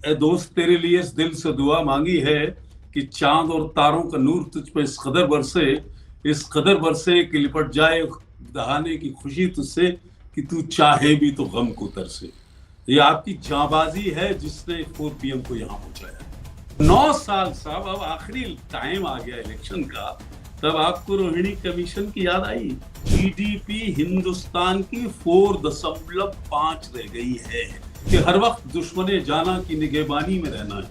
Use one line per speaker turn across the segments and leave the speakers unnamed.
ए दोस्त, तेरे लिए इस दिल से दुआ मांगी है कि चांद और तारों का नूर तुझ पे इस कदर बरसे कि लिपट जाए दहाने की खुशी तुझसे, कि तू चाहे भी तो गम को तरसे। ये आपकी जांबाजी है जिसने 4 PM को यहाँ पहुंचाया। 9 साल साहब, अब आखिरी टाइम आ गया इलेक्शन का, तब आपको रोहिणी कमीशन की याद आई। जीडीपी हिंदुस्तान की 4.5 रह गई है कि हर वक्त दुश्मने जाना की निगहबानी में रहना है,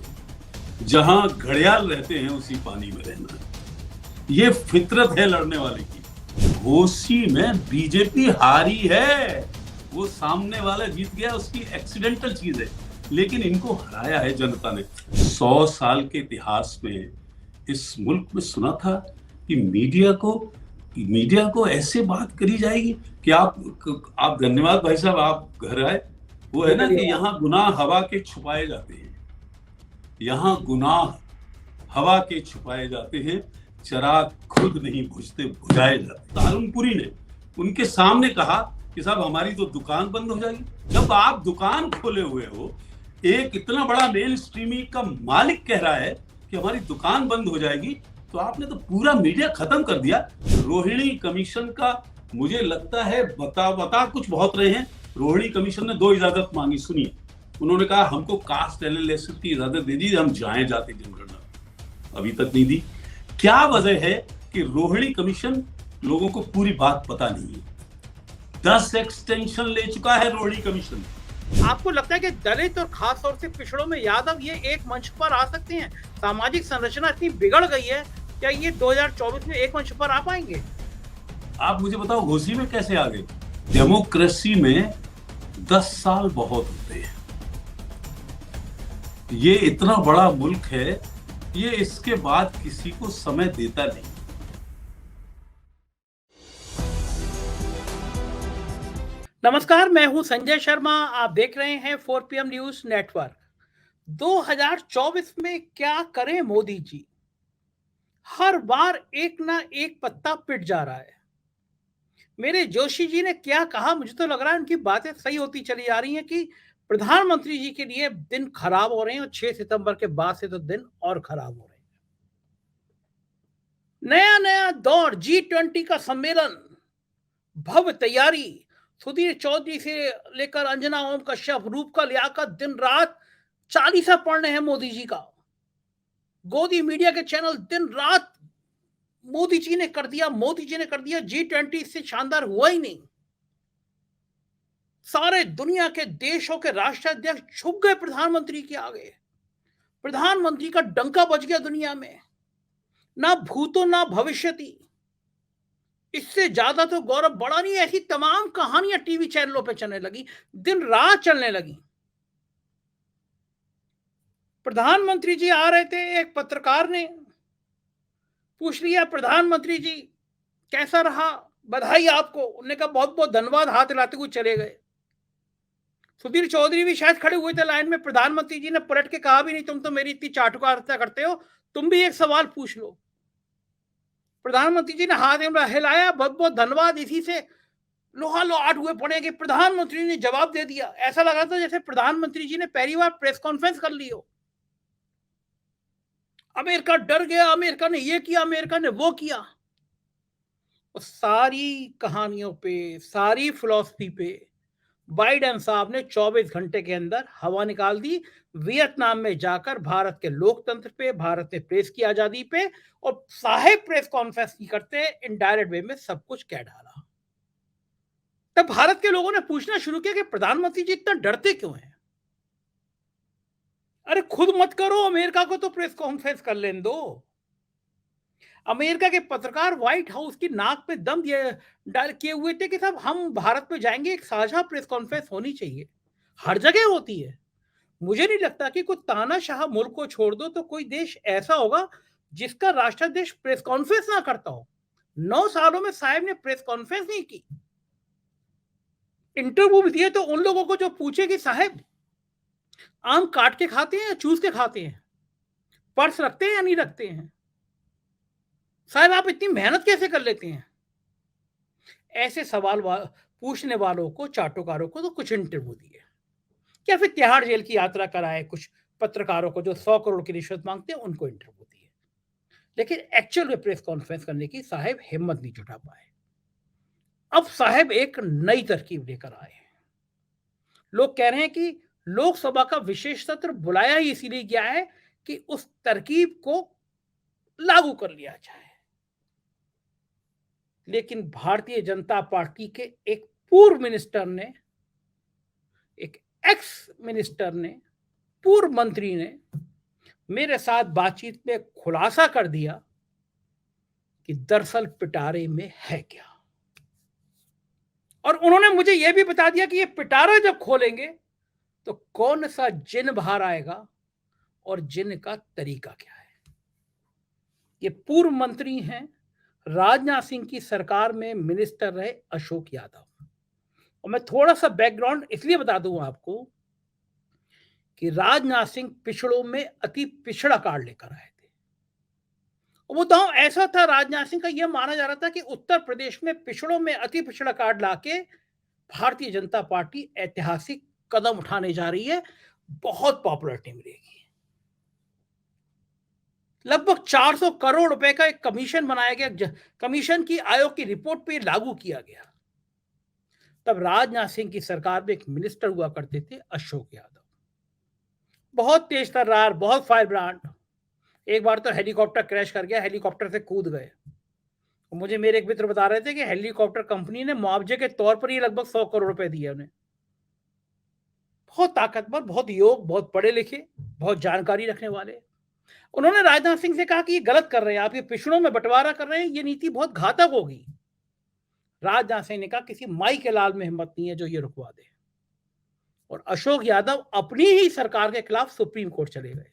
जहां घड़ियाल रहते हैं उसी पानी में रहना है। ये फितरत है लड़ने वाले की। घोसी में बीजेपी हारी है, वो सामने वाला जीत गया, उसकी एक्सीडेंटल चीज है, लेकिन इनको हराया है जनता ने। 100 साल के इतिहास में इस मुल्क में सुना था कि मीडिया को ऐसे बात करी जाएगी कि आप धन्यवाद भाई साहब, आप घर आए। वो है ना कि यहाँ गुनाह हवा के छुपाए जाते हैं, यहाँ गुनाह हवा के छुपाए जाते हैं, चिराग खुद नहीं बुझते बुझाए जाते। तारुणपुरी ने उनके सामने कहा कि साहब हमारी तो दुकान बंद हो जाएगी। जब आप दुकान खोले हुए हो, एक इतना बड़ा मेन स्ट्रीमिंग का मालिक कह रहा है कि हमारी दुकान बंद हो जाएगी, तो आपने तो पूरा मीडिया खत्म कर दिया। रोहिणी कमीशन का मुझे लगता है बता कुछ बहुत रहे हैं। रोहिणी कमीशन ने 2 इजाजत मांगी, सुनिए। उन्होंने कहा हमको कास्ट एनालिसिस की इजाजत दे दी, हम जाति जनगणना, अभी तक नहीं दी। क्या वजह है कि रोहिणी कमीशन लोगों को पूरी बात पता नहीं है। 10 एक्सटेंशन ले चुका है रोहिणी कमीशन।
आपको लगता है कि दलित और खास तौर से पिछड़ों में यादव ये एक मंच पर आ सकते हैं? सामाजिक संरचना इतनी बिगड़ गई है, क्या ये 2024 में एक मंच पर आ पाएंगे?
आप मुझे बताओ, घोसी में कैसे आ गए? डेमोक्रेसी में 10 साल बहुत होते हैं। ये इतना बड़ा मुल्क है, ये इसके बाद किसी को समय देता नहीं।
नमस्कार, मैं हूं संजय शर्मा, आप देख रहे हैं 4PM न्यूज नेटवर्क। 2024 में क्या करें मोदी जी? हर बार एक ना एक पत्ता पिट जा रहा है। मेरे जोशी जी ने क्या कहा, मुझे तो लग रहा है उनकी बातें सही होती चली जा रही हैं कि प्रधानमंत्री जी के लिए दिन खराब हो रहे हैं और 6 सितंबर के बाद से तो दिन और खराब हो रहे हैं। नया नया दौर, G20 का सम्मेलन, भव्य तैयारी, सुधीर चौधरी से लेकर अंजना ओम कश्यप, रूपका लियाकत दिन रात चालीसा पढ़ रहे हैं मोदी जी का। गोदी मीडिया के चैनल दिन रात मोदी जी ने कर दिया, G20 इससे शानदार हुआ ही नहीं। सारे दुनिया के देशों के राष्ट्राध्यक्ष झुक गए प्रधानमंत्री के आगे। प्रधानमंत्री का डंका बज गया दुनिया में, ना भूतो ना भविष्यति। इससे ज्यादा तो गौरव बढ़ा नहीं। ऐसी तमाम कहानियां टीवी चैनलों पे चलने लगी, दिन रात चलने लगी। प्रधानमंत्री जी आ रहे थे, एक पत्रकार ने पूछ लिया, प्रधानमंत्री जी कैसा रहा, बधाई आपको। उन्होंने कहा बहुत बहुत धन्यवाद, हाथ हिलाते हुए चले गए। सुधीर चौधरी भी शायद खड़े हुए थे लाइन में। प्रधानमंत्री जी ने पलट के कहा भी नहीं, तुम तो मेरी इतनी चाटुकारिता करते हो, तुम भी एक सवाल पूछ लो। प्रधानमंत्री जी ने हाथ हिलाया, बहुत बहुत धन्यवाद। इसी से लोहा लोहाट हुए पड़े कि प्रधानमंत्री ने जवाब दे दिया। ऐसा लगा था जैसे प्रधानमंत्री जी ने पहली बार प्रेस कॉन्फ्रेंस कर ली हो। अमेरिका डर गया, अमेरिका ने ये किया, अमेरिका ने वो किया। और सारी कहानियों पे, सारी फिलॉसफी पे बाइडेन साहब ने 24 घंटे के अंदर हवा निकाल दी। वियतनाम में जाकर भारत के लोकतंत्र पे, भारत के प्रेस की आजादी पे और साहेब प्रेस कॉन्फ्रेंस की करते इनडायरेक्ट वे में सब कुछ कह डाला। तब भारत के लोगों ने पूछना शुरू किया कि प्रधानमंत्री जी इतना डरते क्यों हैं? अरे खुद मत करो, अमेरिका को तो प्रेस कॉन्फ्रेंस कर लेने दो। अमेरिका के पत्रकार व्हाइट हाउस की नाक पे दम डाल किए हुए थे कि साहब हम भारत में जाएंगे, एक साझा प्रेस कॉन्फ्रेंस होनी चाहिए। हर जगह होती है। मुझे नहीं लगता कि कोई तानाशाह मुल्क को छोड़ दो तो कोई देश ऐसा होगा जिसका राष्ट्राध्यक्ष प्रेस कॉन्फ्रेंस ना करता हो। 9 सालों में साहब ने प्रेस कॉन्फ्रेंस नहीं की। इंटरव्यू भी दिए तो उन लोगों को जो पूछे कि साहब आम काट के खाते हैं या चूस के खाते हैं, पर्स रखते हैं या नहीं रखते हैं, साहब आप इतनी मेहनत कैसे कर लेते हैं, ऐसे सवाल पूछने वालों को, चाटुकारों को तो कुछ इंटरव्यू दिए। क्या फिर तिहाड़ जेल की यात्रा कराए कुछ पत्रकारों को जो 100 करोड़ की रिश्वत मांगते हैं उनको इंटरव्यू दिए, लेकिन एक्चुअल में प्रेस कॉन्फ्रेंस करने की साहब हिम्मत नहीं जुटा पाए। अब साहब एक नई तरकीब लेकर आए हैं। लोग कह रहे हैं कि लोकसभा का विशेष सत्र बुलाया ही इसीलिए गया है कि उस तरकीब को लागू कर लिया जाए। लेकिन भारतीय जनता पार्टी के एक पूर्व मिनिस्टर ने, एक एक्स मिनिस्टर ने, पूर्व मंत्री ने मेरे साथ बातचीत में खुलासा कर दिया कि दरअसल पिटारे में है क्या। और उन्होंने मुझे यह भी बता दिया कि ये पिटारा जब खोलेंगे तो कौन सा जिन बाहर आएगा और जिन का तरीका क्या है। ये पूर्व मंत्री हैं, राजनाथ सिंह की सरकार में मिनिस्टर रहे अशोक यादव। और मैं थोड़ा सा बैकग्राउंड इसलिए बता दूं आपको कि राजनाथ सिंह पिछड़ों में अति पिछड़ा कार्ड लेकर आए थे। वो दांव ऐसा था राजनाथ सिंह का, यह माना जा रहा था कि उत्तर प्रदेश में पिछड़ों में अति पिछड़ा कार्ड लाके भारतीय जनता पार्टी ऐतिहासिक कदम उठाने जा रही है, बहुत पॉपुलरिटी मिलेगी। लगभग 400 करोड़ रुपए का एक कमीशन बनाया गया, कमीशन की आयोग की रिपोर्ट पे लागू किया गया। तब राजनाथ सिंह की सरकार में एक मिनिस्टर हुआ करते थे अशोक यादव, बहुत तेज तर्रार, बहुत फायर ब्रांड। एक बार तो हेलीकॉप्टर क्रैश कर गया, हेलीकॉप्टर से कूद गए। मुझे मेरे एक मित्र बता रहे थे कि हेलीकॉप्टर कंपनी ने मुआवजे के तौर पर ही लगभग 100 करोड़ रुपए दिए उन्हें। बहुत ताकतवर, बहुत योग, बहुत पढ़े लिखे, बहुत जानकारी रखने वाले। उन्होंने राजनाथ सिंह से कहा कि ये गलत कर रहे हैं आप, ये पिछड़ों में बंटवारा कर रहे हैं, ये नीति बहुत घातक होगी। राजनाथ सिंह ने कहा किसी माई के लाल में हिम्मत नहीं है जो ये रुकवा दे। और अशोक यादव अपनी ही सरकार के खिलाफ सुप्रीम कोर्ट चले गए।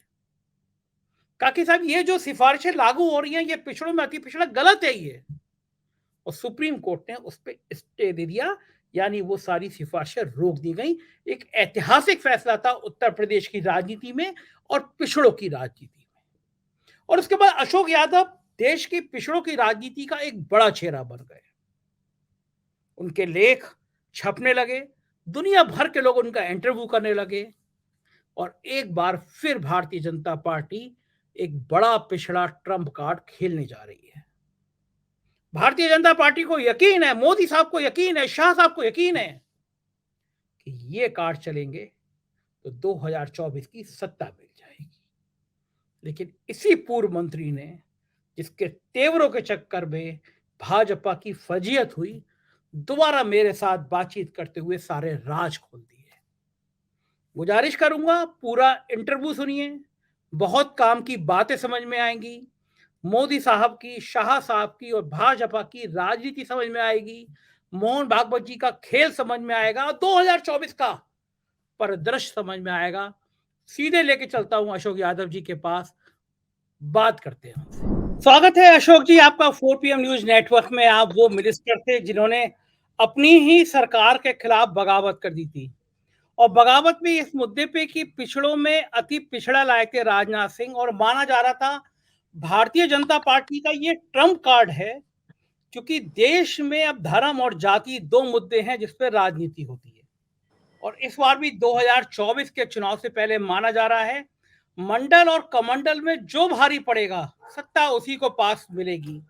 कहा कि साहब ये जो सिफारिशें लागू हो रही हैं ये पिछड़ों में अति पिछड़ा गलत है ये। और सुप्रीम कोर्ट ने उस पर स्टे दे दिया, यानी वो सारी सिफारिशें रोक दी गई। एक ऐतिहासिक फैसला था उत्तर प्रदेश की राजनीति में और पिछड़ों की राजनीति में। और उसके बाद अशोक यादव देश की पिछड़ों की राजनीति का एक बड़ा चेहरा बन गए। उनके लेख छपने लगे, दुनिया भर के लोग उनका इंटरव्यू करने लगे। और एक बार फिर भारतीय जनता पार्टी एक बड़ा पिछड़ा ट्रम्प कार्ड खेलने जा रही है। भारतीय जनता पार्टी को यकीन है, मोदी साहब को यकीन है, शाह साहब को यकीन है कि ये कार्ड चलेंगे तो 2024 की सत्ता मिल जाएगी। लेकिन इसी पूर्व मंत्री ने, जिसके तेवरों के चक्कर में भाजपा की फजीयत हुई, दोबारा मेरे साथ बातचीत करते हुए सारे राज खोल दिए। गुजारिश करूंगा पूरा इंटरव्यू सुनिए, बहुत काम की बातें समझ में आएंगी। मोदी साहब की, शाह साहब की और भाजपा की राजनीति समझ में आएगी। मोहन भागवत जी का खेल समझ में आएगा, 2024 का परिदृश्य समझ में आएगा। सीधे लेके चलता हूं अशोक यादव जी के पास, बात करते हैं उनसे। स्वागत है अशोक जी आपका 4 PM न्यूज नेटवर्क में। आप वो मिनिस्टर थे जिन्होंने अपनी ही सरकार के खिलाफ बगावत कर दी थी, और बगावत में इस मुद्दे पे कि पिछड़ों में अति पिछड़ा लाए थे राजनाथ सिंह। और माना जा रहा था भारतीय जनता पार्टी का ये ट्रम्प कार्ड है, क्योंकि देश में अब धर्म और जाति दो मुद्दे हैं जिस पर राजनीति होती है। और इस बार भी 2024 के चुनाव से पहले माना जा रहा है मंडल और कमंडल में जो भारी पड़ेगा सत्ता उसी को पास मिलेगी।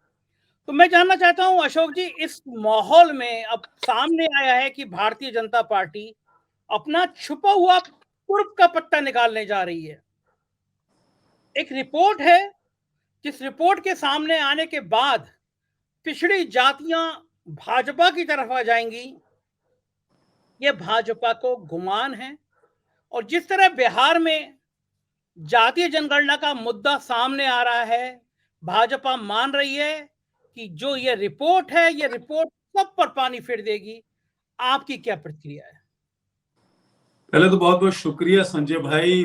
तो मैं जानना चाहता हूं अशोक जी, इस माहौल में अब सामने आया है कि भारतीय जनता पार्टी अपना छुपा हुआ पूर्व का पत्ता निकालने जा रही है। एक रिपोर्ट है, जिस रिपोर्ट के सामने आने के बाद पिछड़ी जातियां भाजपा की तरफ आ जाएंगी, ये भाजपा को गुमान है। और जिस तरह बिहार में जातीय जनगणना का मुद्दा सामने आ रहा है, भाजपा मान रही है कि जो ये रिपोर्ट है, ये रिपोर्ट सब पर पानी फेर देगी। आपकी क्या प्रतिक्रिया है?
पहले तो बहुत बहुत शुक्रिया संजय भाई।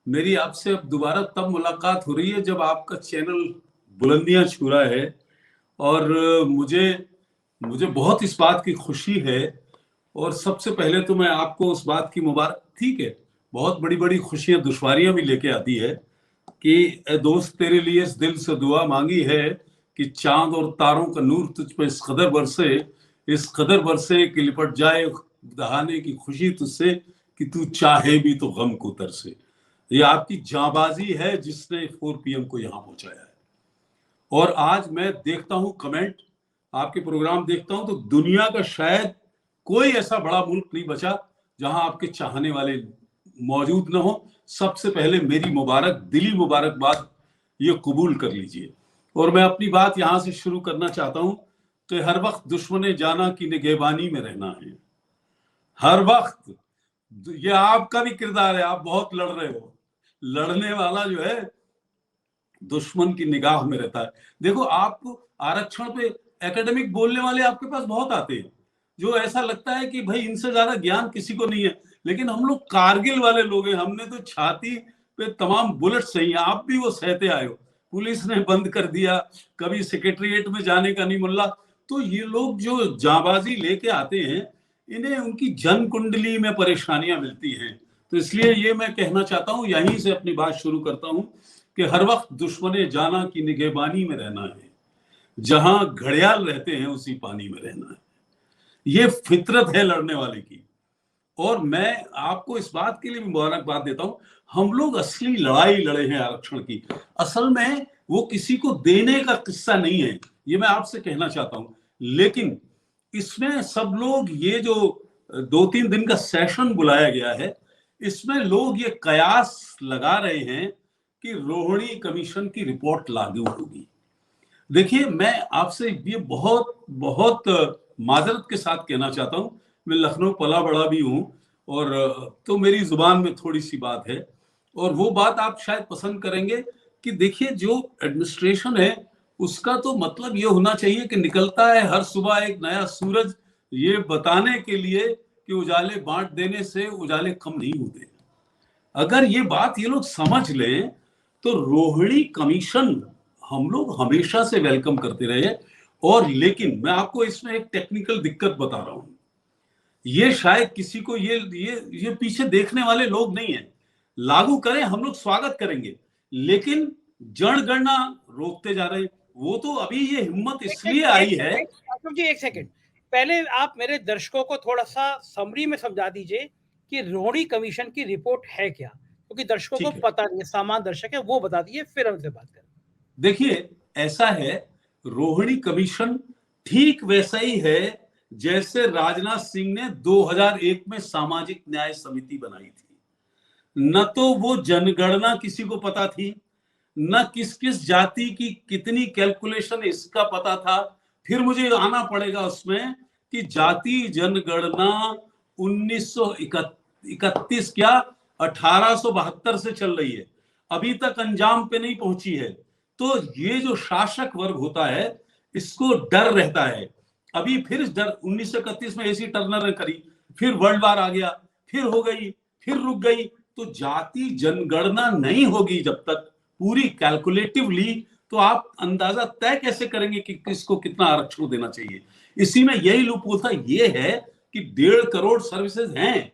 मेरी आपसे अब दोबारा तब मुलाकात हो रही है जब आपका चैनल बुलंदियां छू रहा है। और मुझे बहुत इस बात की खुशी है। और सबसे पहले तो मैं आपको उस बात की मुबारक, ठीक है, बहुत बड़ी बड़ी खुशियां दुश्वारियां भी लेके आती है कि ए दोस्त तेरे लिए इस दिल से दुआ मांगी है कि चांद और तारों का नूर तुझ पे इस कदर बरसे कि लिपट जाए दहाने की खुशी तुझसे कि तू चाहे भी तो गम को तरसे। ये आपकी जांबाजी है जिसने 4 PM को यहां पहुंचाया है। और आज मैं देखता हूं कमेंट, आपके प्रोग्राम देखता हूं, तो दुनिया का शायद कोई ऐसा बड़ा मुल्क नहीं बचा जहां आपके चाहने वाले मौजूद न हो। सबसे पहले मेरी मुबारक, दिली मुबारकबाद ये कबूल कर लीजिए। और मैं अपनी बात यहां से शुरू करना चाहता हूं कि हर वक्त दुश्मने जाना की निगहबानी में रहना है। हर वक्त ये आपका भी किरदार है, आप बहुत लड़ रहे हो। लड़ने वाला जो है दुश्मन की निगाह में रहता है। देखो, आपको आरक्षण पे एकेडमिक बोलने वाले आपके पास बहुत आते हैं, जो ऐसा लगता है कि भाई इनसे ज्यादा ज्ञान किसी को नहीं है। लेकिन हम लोग कारगिल वाले लोग हैं, हमने तो छाती पे तमाम बुलेट सही है, आप भी वो सहते आए हो। पुलिस ने बंद कर दिया, कभी सेक्रेटरिएट में जाने का नहीं मुल्ला। तो ये लोग जो जाबाजी लेके आते हैं, इन्हें उनकी जन कुंडली में परेशानियां मिलती हैं। तो इसलिए ये मैं कहना चाहता हूं, यहीं से अपनी बात शुरू करता हूं कि हर वक्त दुश्मने जाना की निगहबानी में रहना है। जहां घड़ियाल रहते हैं उसी पानी में रहना है। ये फितरत है लड़ने वाले की। और मैं आपको इस बात के लिए भी मुबारकबाद देता हूं, हम लोग असली लड़ाई लड़े हैं आरक्षण की। असल में वो किसी को देने का किस्सा नहीं है, ये मैं आपसे कहना चाहता हूं। लेकिन इसमें सब लोग, ये जो 2-3 दिन का सेशन बुलाया गया है, इसमें लोग ये कयास लगा रहे हैं कि रोहिणी कमीशन की रिपोर्ट लागू होगी। देखिए, मैं आपसे ये बहुत बहुत माजरत के साथ कहना चाहता हूं, मैं लखनऊ पला बड़ा भी हूं, और तो मेरी जुबान में थोड़ी सी बात है, और वो बात आप शायद पसंद करेंगे कि देखिए, जो एडमिनिस्ट्रेशन है उसका तो मतलब ये होना चाहिए कि निकलता है हर सुबह एक नया सूरज, ये बताने के लिए कि उजाले बांट देने से उजाले कम नहीं होते। अगर ये बात ये लोग समझ लें तो रोहिणी कमीशन हम लोग हमेशा से वेलकम करते रहे। और लेकिन मैं आपको इसमें एक टेक्निकल दिक्कत बता रहा हूं, ये शायद किसी को ये पीछे देखने वाले लोग नहीं है। लागू करें, हम लोग स्वागत करेंगे, लेकिन जनगणना रोकते जा रहे हैं। वो तो अभी ये हिम्मत इसलिए आई है।
जी एक सेकंड, पहले आप मेरे दर्शकों को थोड़ा सा समरी में समझा दीजिए कि रोहिणी कमीशन की रिपोर्ट है क्या, क्योंकि दर्शकों को पता नहीं है, सामान्य दर्शक है, वो बता दीजिए, फिर हमसे बात करें।
देखिए, ऐसा है, रोहिणी कमीशन ठीक वैसा ही है जैसे राजनाथ सिंह ने 2001 में सामाजिक न्याय समिति बनाई थी। न तो वो जनगणना किसी को पता थी, न किस किस जाति की कितनी कैलकुलेशन इसका पता था। फिर मुझे आना पड़ेगा उसमें कि जाति जनगणना 1931 क्या 1872 से चल रही है, अभी तक अंजाम पे नहीं पहुंची है। तो ये जो शासक वर्ग होता है, इसको डर रहता है। अभी फिर डर 1931 में एसी टर्नर ने करी, फिर वर्ल्ड वार आ गया, फिर हो गई, फिर रुक गई। तो जाति जनगणना नहीं होगी जब तक पूरी कैलकुलेटिवली, तो आप अंदाजा तय कैसे करेंगे कि किसको कितना आरक्षण देना चाहिए। इसी में यही लूपहोल था, ये है कि 1.5 करोड़ सर्विसेज हैं,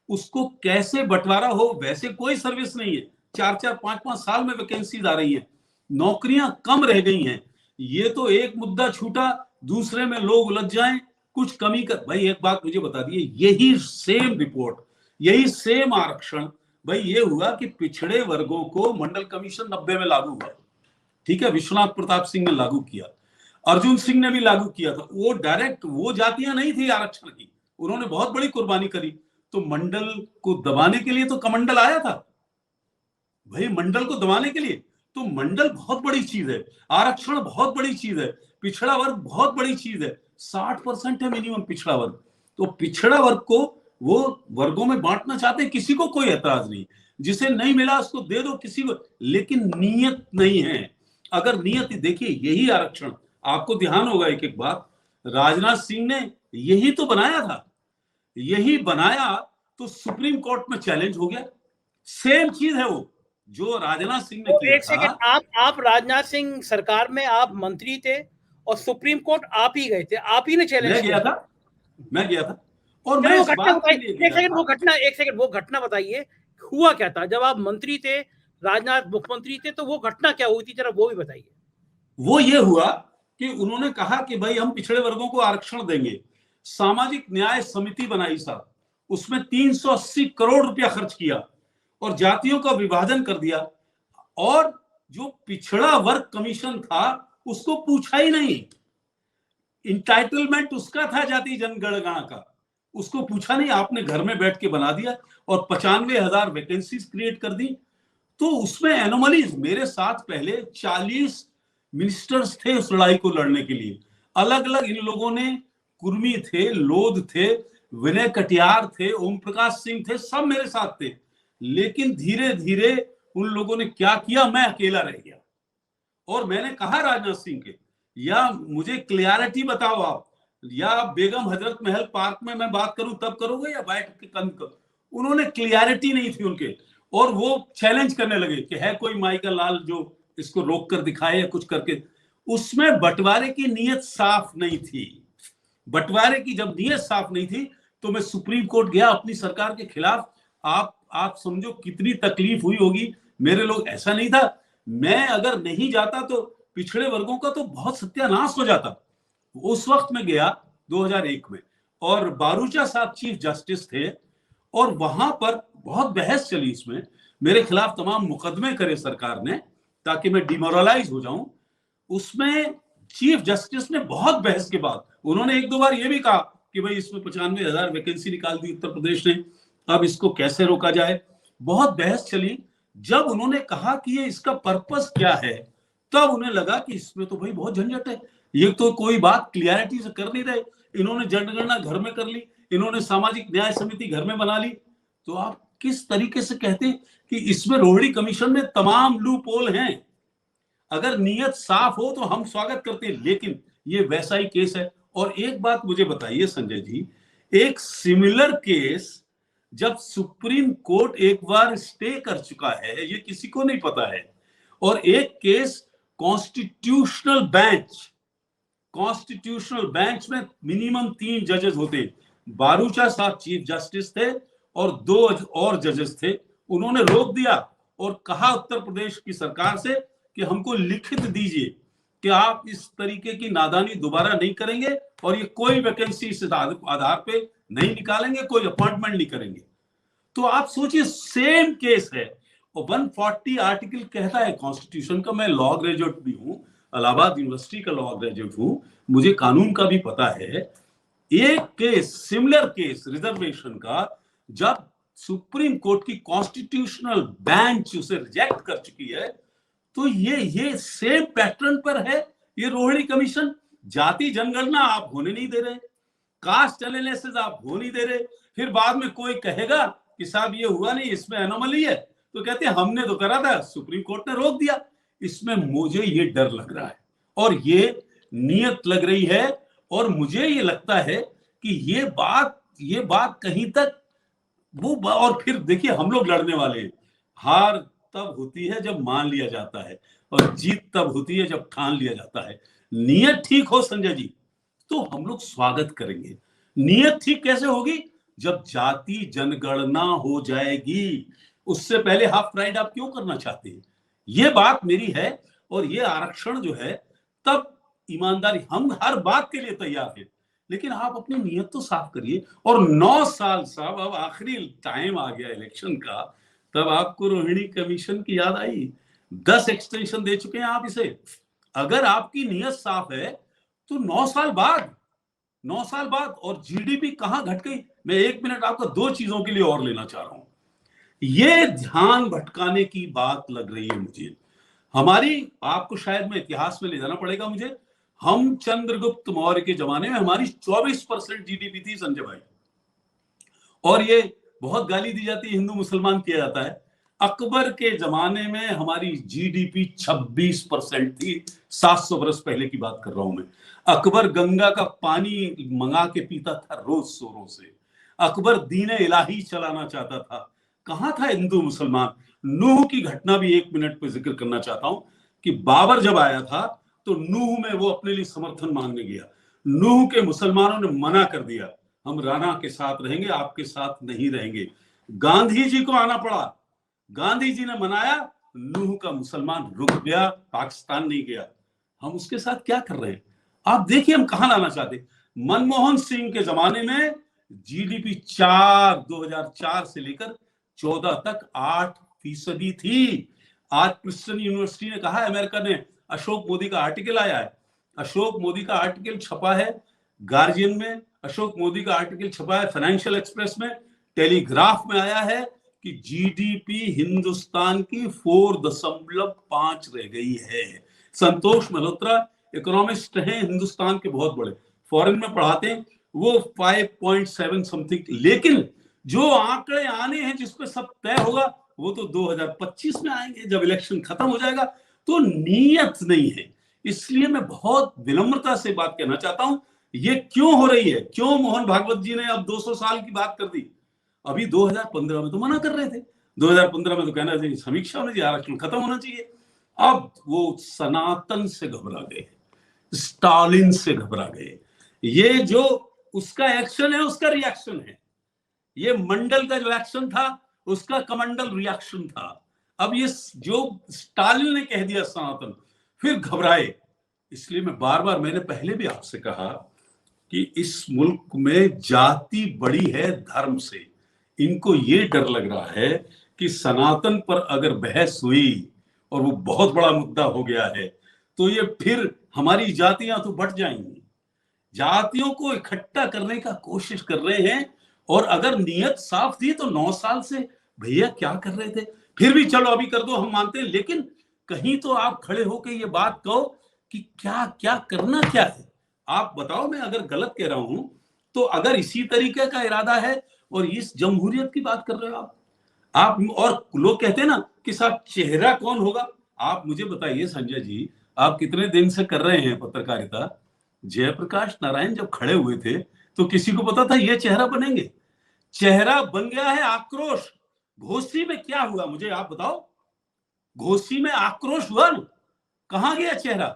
उसको कैसे बंटवारा हो। वैसे कोई सर्विस नहीं है, 4-4, 5-5 साल में वैकेंसीज आ रही है, नौकरियां कम रह गई हैं। ये तो एक मुद्दा छूटा, दूसरे में लोग उलझ जाएं, कुछ कमी कर। भाई एक बात मुझे बता दिए, यही सेम रिपोर्ट, यही सेम आरक्षण भाई ये हुआ कि पिछड़े वर्गों को मंडल कमीशन 90 में लागू हुआ, ठीक है, विश्वनाथ प्रताप सिंह ने लागू किया, अर्जुन सिंह ने भी लागू किया था। वो डायरेक्ट वो जातियां नहीं थी आरक्षण की, उन्होंने बहुत बड़ी कुर्बानी करी। तो मंडल को दबाने के लिए तो कमंडल आया था भाई, मंडल को दबाने के लिए। तो मंडल बहुत बड़ी चीज है, आरक्षण बहुत बड़ी चीज है, पिछड़ा वर्ग बहुत बड़ी चीज है। 60% है मिनिमम पिछड़ा वर्ग। तो पिछड़ा वर्ग को वो वर्गों में बांटना चाहते हैं, किसी को कोई एतराज नहीं, जिसे नहीं मिला उसको दे दो किसी को, लेकिन नियत नहीं है। अगर नियत, देखिए यही आरक्षण, आपको ध्यान होगा एक एक बात, राजनाथ सिंह ने यही तो बनाया था, यही बनाया तो सुप्रीम कोर्ट में चैलेंज हो गया। सेम चीज है वो जो राजनाथ सिंह ने किया।
एक सेकंड, आप राजनाथ सिंह सरकार में आप मंत्री थे और सुप्रीम कोर्ट आप ही गए थे, आप ही ने चैलेंज किया था।
मैं गया था और मैं इस बात के लिए गया था।
एक सेकंड वो घटना बताइए, हुआ क्या था जब आप मंत्री थे, राजनाथ मुख्यमंत्री थे, तो वो घटना क्या हुई थी, जरा वो भी बताइए।
वो ये हुआ कि उन्होंने कहा कि भाई हम पिछड़े वर्गों को आरक्षण देंगे, सामाजिक न्याय समिति बनाई साहब, उसमें 380 करोड़ रुपया खर्च किया और जातियों का विभाजन कर दिया, और जो पिछड़ा वर्ग कमीशन था उसको पूछा ही नहीं। इंटाइटलमेंट उसका था जाति जनगणना का, उसको पूछा नहीं, आपने घर में बैठ के बना दिया और 95,000 वैकेंसीज क्रिएट कर दी। तो उसमें एनोमलीज, मेरे साथ पहले 40 मिनिस्टर्स थे उस लड़ाई को लड़ने के लिए, अलग अलग इन लोगों ने, कुर्मी थे, लोध थे, विनय कटियार थे, ओम प्रकाश सिंह थे, सब मेरे साथ थे। लेकिन धीरे धीरे उन लोगों ने क्या किया, मैं अकेला रह गया। और मैंने कहा राजनाथ सिंह के, या मुझे क्लियरिटी बताओ आप, या बेगम हजरत महल पार्क में मैं बात करूं तब करोगे या बैठ के कंध कर। उन्होंने क्लियरिटी नहीं थी उनके, और वो चैलेंज करने लगे कि है कोई माई का लाल जो इसको रोक कर दिखाए या कुछ करके। उसमें बंटवारे की नीयत साफ नहीं थी। बंटवारे की जब नीयत साफ नहीं थी तो मैं सुप्रीम कोर्ट गया अपनी सरकार के खिलाफ। आप समझो कितनी तकलीफ हुई होगी मेरे लोग। ऐसा नहीं था, मैं अगर नहीं जाता तो पिछड़े वर्गों का तो बहुत सत्यानाश हो जाता। उस वक्त में गया 2001 में, और बारूचा साहब चीफ जस्टिस थे, और वहां पर बहुत बहस चली इसमें, मेरे खिलाफ तमाम मुकदमे करे सरकार ने ताकि मैं डिमोरलाइज हो जाऊं। उसमें चीफ जस्टिस ने बहुत बहस के बाद उन्होंने एक दो बार यह भी कहा कि भाई इसमें 95,000 वैकेंसी निकाल दी उत्तर प्रदेश ने, अब इसको कैसे रोका जाए। बहुत बहस चली। जब उन्होंने कहा कि ये इसका पर्पस क्या है, तब उन्हें लगा कि इसमें तो भाई बहुत झंझट है, ये तो कोई बात क्लियरिटी से कर नहीं रहे। इन्होंने जनगणना घर में कर ली, इन्होंने सामाजिक न्याय समिति घर में बना ली, तो आप किस तरीके से कहते कि इसमें रोहिणी कमीशन में तमाम लूप होल हैं। अगर नीयत साफ हो तो हम स्वागत करते हैं, लेकिन ये वैसा ही केस है। और एक बात मुझे बताइए संजय जी, एक सिमिलर केस जब सुप्रीम कोर्ट एक बार स्टे कर चुका है, ये किसी को नहीं पता है, और एक केस कॉन्स्टिट्यूशनल बेंच में मिनिमम 3 जजेस होते, बारूचा साहब चीफ जस्टिस थे और 2 और जजेस थे, उन्होंने रोक दिया और कहा उत्तर प्रदेश की सरकार से कि हमको लिखित दीजिए कि आप इस तरीके की नादानी दोबारा नहीं करेंगे, और ये कोई वैकेंसी इस आधार पे नहीं निकालेंगे, कोई अपॉइंटमेंट नहीं करेंगे। तो आप सोचिए, सेम केस है, और 140 आर्टिकल कहता है कॉन्स्टिट्यूशन का। मैं लॉ ग्रेजुएट भी हूं, इलाहाबाद यूनिवर्सिटी का लॉ ग्रेजुएट हूं, मुझे कानून का भी पता है। एक केस, सिमिलर केस रिजर्वेशन का, जब सुप्रीम कोर्ट की कॉन्स्टिट्यूशनल बेंच उसे रिजेक्ट कर चुकी है, तो ये सेम पैटर्न पर है। ये रोहिणी कमीशन, जाति जनगणना आप होने नहीं दे रहे, कास्ट एनालिसिस आप हो नहीं दे रहे, फिर बाद में कोई कहेगा कि साहब ये हुआ नहीं, इसमें एनोमली है, तो कहते हैं हमने तो करा था, सुप्रीम कोर्ट ने रोक दिया। इसमें मुझे ये डर लग रहा है और ये नियत लग रही है, और मुझे ये लगता है कि ये बात कहीं तक वो, और फिर देखिए हम लोग लड़ने वाले हैं। हार तब होती है जब मान लिया जाता है, और जीत तब होती है जब ठान लिया जाता है। नियत ठीक हो संजय जी तो हम लोग स्वागत करेंगे। नियत ठीक कैसे होगी? जब जाति जनगणना हो जाएगी। उससे पहले हाफ प्राइड आप क्यों करना चाहते हैं? ये बात मेरी है। और ये आरक्षण जो है, तब ईमानदारी, हम हर बात के लिए तैयार हैं, लेकिन आप अपनी नियत तो साफ करिए। और 9 साल साहब, अब आखिरी टाइम आ गया इलेक्शन का, तब आपको रोहिणी कमीशन की याद आई। 10 एक्सटेंशन दे चुके हैं आप इसे। अगर आपकी नियत साफ है तो 9 साल बाद और जीडीपी कहां घट गई। मैं 1 मिनट आपका 2 चीजों के लिए और लेना चाह रहा हूं। ये ध्यान भटकाने की बात लग रही है मुझे हमारी। आपको शायद मैं इतिहास में ले जाना पड़ेगा मुझे। हम चंद्रगुप्त मौर्य के जमाने में हमारी 24% जीडीपी थी संजय भाई, और ये बहुत गाली दी जाती है, हिंदू मुसलमान किया जाता है। अकबर के जमाने में हमारी जीडीपी 26% थी। 700 वर्ष पहले की बात कर रहा हूं मैं। अकबर गंगा का पानी मंगा के पीता था रोज सोरों से। अकबर दीन इलाही चलाना चाहता था। कहां था हिंदू मुसलमान? नूह की घटना भी 1 मिनट पे जिक्र करना चाहता हूं कि बाबर जब आया था तो नूह में वो अपने लिए समर्थन मांगने गया। नूह के मुसलमानों ने मना कर दिया, हम राणा के साथ रहेंगे, आपके साथ नहीं रहेंगे। गांधी जी को आना पड़ा, गांधी जी ने मनाया, नूह का मुसलमान रुक गया, पाकिस्तान नहीं गया। हम उसके साथ क्या कर रहे हैं आप देखिए, हम कहां लाना चाहते। मनमोहन सिंह के जमाने में जीडीपी 2004 से लेकर 14 तक 8% थी। आज प्रिंसटन यूनिवर्सिटी ने कहा है, अमेरिका ने अशोक मोदी का आर्टिकल आया है, अशोक मोदी का आर्टिकल छपा है गार्जियन में, अशोक मोदी का आर्टिकल छपा है फाइनेंशियल एक्सप्रेस में, टेलीग्राफ में आया है कि जीडीपी हिंदुस्तान की 4.5 रह गई है। संतोष मल्होत्रा इकोनॉमिस्ट हैं हिंदुस्तान के बहुत बड़े, फॉरेन में पढ़ाते हैं, वो 5.7 समथिंग, लेकिन जो आंकड़े आने हैं जिसपे सब तय होगा वो तो 2025 में आएंगे जब इलेक्शन खत्म हो जाएगा। तो नीयत नहीं है। इसलिए मैं बहुत विनम्रता से बात कहना चाहता हूं, ये क्यों हो रही है, क्यों मोहन भागवत जी ने अब 200 साल की बात कर दी। अभी 2015 में तो मना कर रहे थे, 2015 में तो कहना चाहिए समीक्षा होनी चाहिए, आरक्षण खत्म होना चाहिए। अब वो सनातन से घबरा गए, स्टालिन से घबरा गए। ये जो उसका एक्शन है उसका रिएक्शन है, ये मंडल का जो एक्शन था उसका कमंडल रिएक्शन था। अब ये जो स्टालिन ने कह दिया सनातन, फिर घबराए। इसलिए मैं बार बार, मैंने पहले भी आपसे कहा कि इस मुल्क में जाति बड़ी है धर्म से। इनको ये डर लग रहा है कि सनातन पर अगर बहस हुई और वो बहुत बड़ा मुद्दा हो गया है तो ये फिर हमारी जातियां तो बढ़ जाएंगी। जातियों को इकट्ठा करने का कोशिश कर रहे हैं। और अगर नीयत साफ थी तो 9 साल से भैया क्या कर रहे थे, फिर भी चलो अभी कर दो, हम मानते हैं, लेकिन कहीं तो आप खड़े होकर ये बात कहो कि क्या क्या करना क्या है। आप बताओ, मैं अगर गलत कह रहा हूं तो अगर इसी तरीके का इरादा है और इस जमहूरियत की बात कर रहे हो आप और लोग कहते हैं ना कि साहब चेहरा कौन होगा, आप मुझे बताइए संजय जी, आप कितने दिन से कर रहे हैं पत्रकारिता। जयप्रकाश नारायण जब खड़े हुए थे तो किसी को पता था ये चेहरा बनेंगे? चेहरा बन गया है आक्रोश। घोसी में क्या हुआ मुझे आप बताओ, घोसी में आक्रोश हुआ ना, कहां गया चेहरा,